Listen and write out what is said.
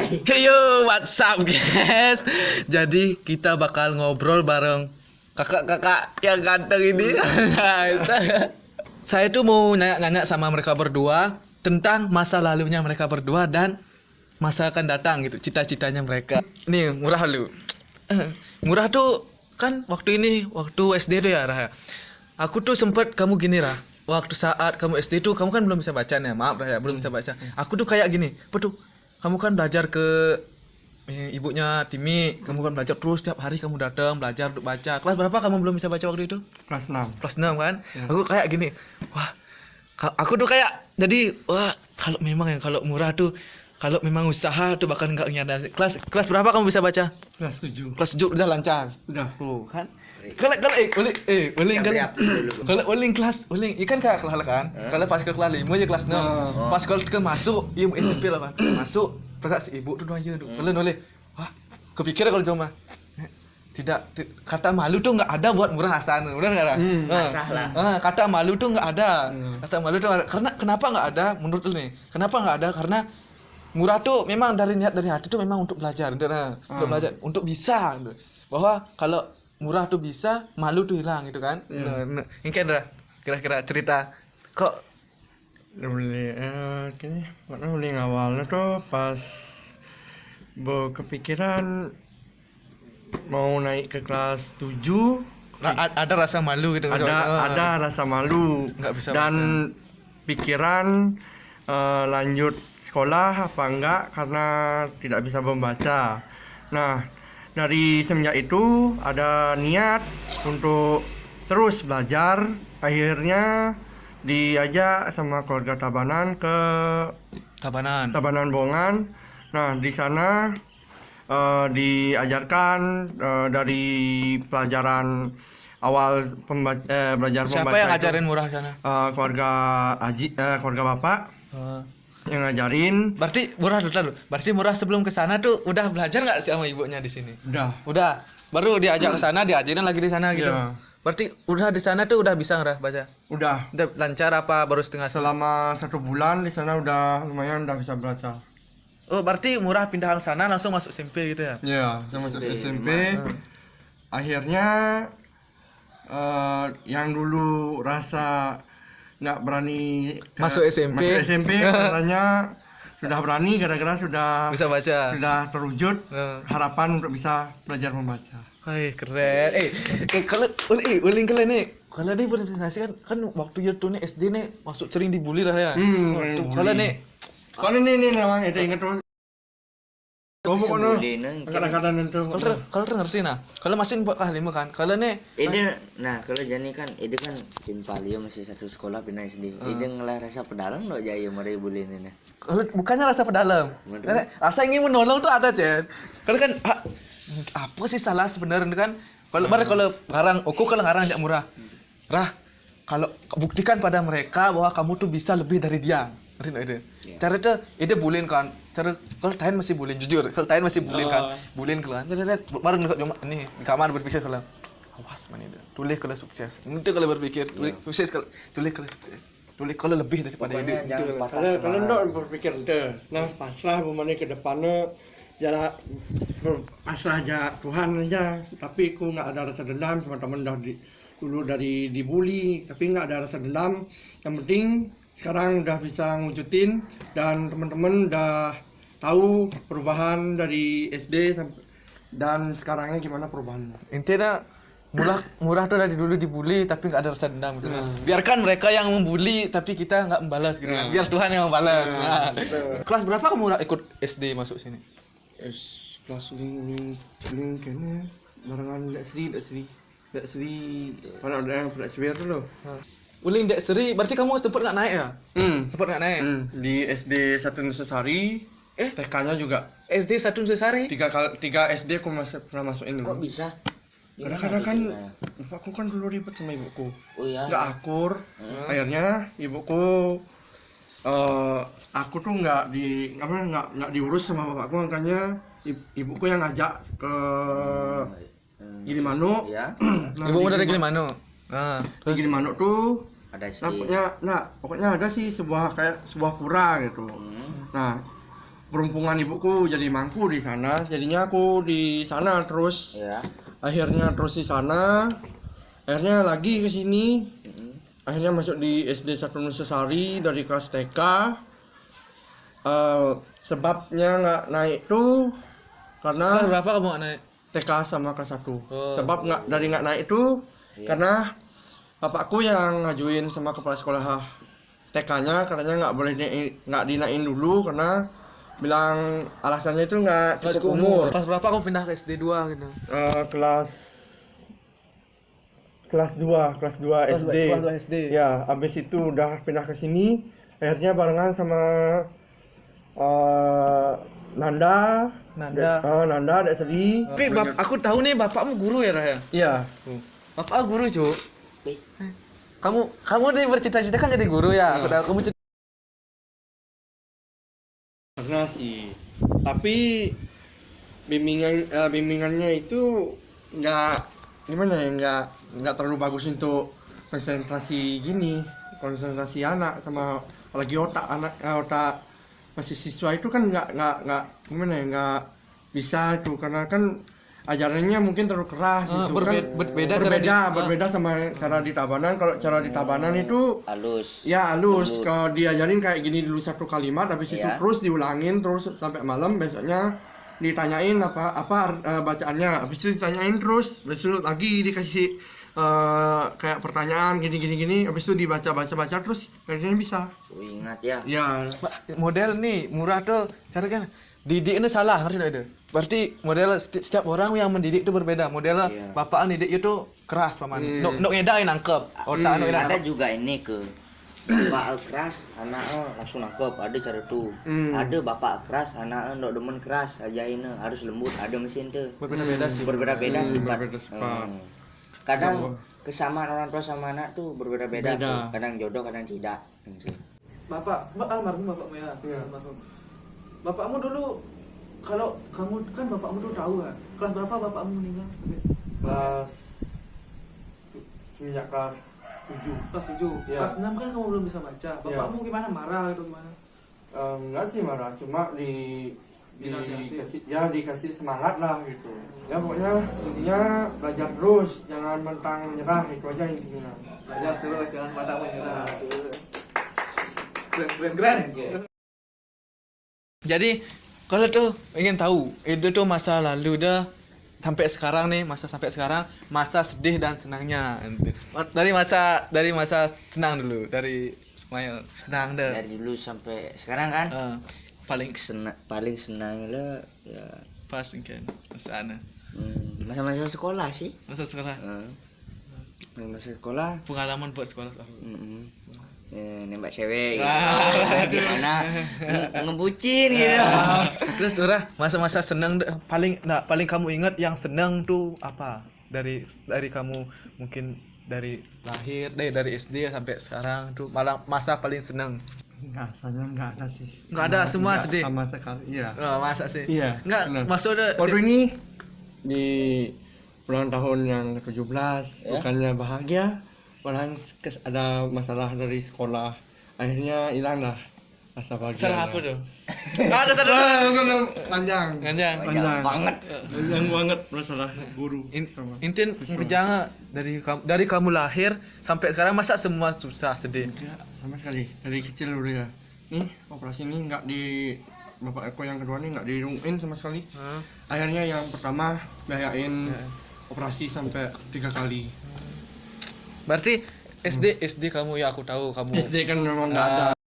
Hey yo, what's up guys? Jadi kita bakal ngobrol bareng kakak-kakak yang ganteng ini. Saya tuh mau nanya-nanya sama mereka berdua tentang masa lalunya mereka berdua dan masa akan datang gitu, cita-citanya mereka. Nih, Murah lu. Murah tuh kan waktu SD tuh ya, Rah. Aku tuh sempet kamu gini, Rah. Waktu saat kamu SD tuh kamu kan belum bisa baca nih, maaf Rah ya, belum bisa baca. Aku tuh kayak gini, apa tuh? Kamu kan belajar ke ibunya Timi, kamu kan belajar terus setiap hari kamu datang belajar untuk baca. Kelas berapa kamu belum bisa baca waktu itu? Kelas 6. Kelas 6 kan? Ya. Aku kayak gini. Wah, aku tuh kayak jadi kalau memang ya kalau Murah tuh kalau memang usaha tuh bakal nggak nyadar. Kelas berapa kamu bisa baca? Kelas 7. Kelas 7 udah lancar. Udah. Tuh kan. Kalau uling kelas uling ikan kayak kelas kan. Kalau pas ke kelas 5 aja kelas 6. Pas kalau ke masuk, iya SMP lah kan. Masuk, perkara si ibu tuh doanya tuh. Oleh. Wah, kepikir kalau cuma tidak kata malu tuh nggak ada buat Murah Hasan, benar nggak ada? Masalah. Kata malu tuh nggak ada. Kata malu tuh nggak ada. Karena kenapa nggak ada? Menurut lu nih, kenapa nggak ada? Karena Murah tuh memang dari niat dari hati tuh memang untuk belajar, untuk belajar, untuk bisa, gitu. Bahwa kalau Murah tuh bisa, malu tuh hilang gitu kan? Ini kan kira-kira cerita kok Kayaknya boleh awalnya tuh pas kepikiran mau naik ke kelas 7. ada rasa malu gitu. Ada rasa malu Nggak bisa dan pikiran lanjut sekolah apa enggak karena tidak bisa membaca. Nah, dari semenjak itu ada niat untuk terus belajar. Akhirnya diajak sama keluarga Tabanan ke Tabanan Bongan. Nah, di sana diajarkan dari pelajaran awal belajar Siapa membaca. yang ngajarin Murah sana? Keluarga keluarga bapak yang ngajarin. Berarti Murah dulu. Berarti Murah sebelum ke sana tuh udah belajar nggak sih sama ibunya di sini? Udah. Baru diajak ke sana, diajarin lagi di sana gitu. Iya. Berarti udah di sana tuh udah bisa nggak baca? Udah. Lancar apa baru setengah? Selama 1 bulan di sana udah lumayan udah bisa baca. Oh, berarti Murah pindah ke sana langsung masuk SMP gitu ya? Iya, saya masuk SMP. Akhirnya yang dulu rasa nggak berani Masuk SMP katanya sudah berani gara-gara sudah bisa baca. Sudah terwujud harapan untuk bisa belajar membaca. Hai, keren. Kalau uling kalian nih, kalau dia berprestasi kan waktu itu nih SD nih masuk sering dibully lah ya. Kalau nih namanya itu ingat terus. Kadang-kadang itu. Kalau ngerti nah. Kalau masih buat kelas 5 kan. Kalau nih Kalau Jani kan ini kan tim Palio masih satu sekolah pindah SD. Ini ngelah rasa pedalang no jaya mari bulin ini. Kalau bukannya rasa pedalam. Rasa ingin menolong tuh ada, Cen. Kalau kan apa sih salah sebenarnya kan? Kalau ngarang kalau ngarang jak Murah. Rah, kalau buktikan pada mereka bahwa kamu tuh bisa lebih dari dia. Ngerti enggak itu? Cara itu ide bulin kan. Cara kalau Tain masih bulin jujur. Kalau Tain masih bulin kan. Bulin kan. Baru cuma ini di kamar berpikir kalau awas man itu. Tulis kalau sukses. Itu kalau berpikir sukses kalau tulis kalau sukses. Tulis kalau lebih daripada itu. Kalau enggak berpikir itu. Nah, pasrah bagaimana ke depannya jalan pasrah aja Tuhan aja. Tapi aku nggak ada rasa dendam, teman-teman dulu dari dibully, tapi nggak ada rasa dendam. Yang penting sekarang udah bisa ngwujudin dan teman-teman udah tahu perubahan dari SD dan sekarangnya gimana perubahannya. Intinya Murah tuh dari dulu dibully tapi nggak ada rasa dendam gitu. Biarkan mereka yang membuli tapi kita nggak membalas gitu. Biar Tuhan yang membalas. Kelas berapa kamu ikut SD masuk sini? Kelas uling kayaknya barengan Dek Sri. Mana ada yang Dek Sri itu loh. Uling Dek Sri, berarti kamu sempat nggak naik ya? Sempat nggak naik? Di SD 1 Nusasari, TK-nya juga. SD 1 Nusasari? 3 SD aku pernah masukin. Kok bisa? Kadang-kadang kan aku kan dulu ribet sama ibuku. Oh iya. Nggak akur. Akhirnya ibuku aku tuh nggak diurus sama bapakku, makanya ibuku yang ngajak ke Gilimanuk. Ya. Ibu dari Gilimanuk. Di Gilimanuk tuh Ada sih. pokoknya ada sih sebuah pura gitu. Nah, perumpungan ibuku jadi mangku di sana, jadinya aku di sana terus. Ya. Akhirnya terus di sana, akhirnya lagi ke sini. Akhirnya masuk di SD 1 Nusasari dari kelas TK. Sebabnya nggak naik tuh Kelas karena berapa kamu nggak naik? TK sama kelas 1. Oh. Sebab nggak naik itu Iya. karena bapakku yang ngajuin sama kepala sekolah TK-nya, katanya nggak dinaikin dulu karena bilang alasannya itu nggak Nggak cukup umur. Kelas berapa kamu pindah ke SD 2 gitu? Kelas 2 SD. Kelas 2 SD. Ya, habis itu udah pindah ke sini, akhirnya barengan sama Nanda, Nanda, Dek Seri. Tapi aku tahu nih bapakmu guru ya, Raya? Iya. Bapak guru, Cuk. Pi. Kamu nih bercita-cita kan jadi guru ya? Nah. Kamu Pernah sih. Tapi bimbingannya itu gimana ya, nggak terlalu bagus untuk konsentrasi anak sama apalagi otak masih siswa itu kan nggak gimana ya, nggak bisa itu karena kan ajarannya mungkin terlalu keras gitu berbeda sama cara di Tabanan. Kalau cara di Tabanan itu Halus. ya halus, Lembut. kalau diajarin kayak gini dulu satu kalimat, habis itu Iya. terus diulangin terus sampai malam, besoknya ditanyain apa bacaannya, habis itu ditanyain terus, besok lagi dikasih kayak pertanyaan gini, habis itu dibaca terus akhirnya bisa. Ingat ya. Ya, model nih murah tuh cara kan didik ini salah, ngerti nggak itu? Berarti model setiap orang yang mendidik itu berbeda. Model Iya. bapak didik itu keras paman. Nok ngedain nangkep. Otak ngedain Ada nangkep. juga ini ke bapak keras, anak langsung nangkep. Ada cara tuh. Ada bapak keras, anak ndok demen keras, ajain harus lembut. Ada mesin tuh. Berbeda-beda sih. Berbeda-beda sifat. berbeda sifat. Kadang kesamaan orang tua sama anak tuh berbeda-beda. Beda. Tuh. Kadang jodoh, kadang tidak. Almarhum bapakmu ya. Iya. Almarhum. Bapakmu dulu kalau kamu kan bapakmu tuh tahu kan. Kelas berapa bapakmu meninggal? Semenjak kelas 7. Kelas 7. Iya. Kelas 6 kan kamu belum bisa baca. Bapakmu gimana? Marah gitu gimana? Enggak sih marah, cuma dikasih semangat lah gitu. Ya pokoknya intinya belajar terus, jangan mentang menyerah, itu aja intinya. Belajar terus, jangan pantang menyerah. Keren. Jadi kalau tuh ingin tahu itu tuh masa lalu dah sampai sekarang nih, sampai sekarang masa sedih dan senangnya. Dari masa senang dulu, dari semuanya senang deh. Dari dulu sampai sekarang kan. Paling Paling senang lah ya pas kan masa masa-masa sekolah sih. masa sekolah, Masa sekolah. pengalaman buat sekolah. Nembak cewek gitu. Ah, Gimana ngebucin gitu. Terus masa-masa senang paling kamu ingat yang senang tuh apa? Dari kamu mungkin dari lahir dari SD sampai sekarang tuh malah masa paling senang. Nggak ada sih. Nggak ada, semua sedih. Sama sekali, iya. Masa sih? Iya, Nggak, benar. maksudnya Waktu ini di ulang tahun yang ke-17 Ya. bukannya bahagia, malahan ada masalah dari sekolah. Akhirnya hilang dah rasa bahagia. salah apa tuh? Ada Panjang. Ganjang. Panjang banget. Panjang banget masalah guru. Intin kerja dari kamu lahir sampai sekarang masa semua susah sedih? Enggak, sama sekali. Dari kecil udah ya. Nih, operasi ini nggak di bapak aku yang kedua nih nggak dirungin sama sekali. Akhirnya yang pertama biayain operasi sampai 3 kali. Berarti SD kamu ya aku tahu kamu. SD kan memang nggak ada.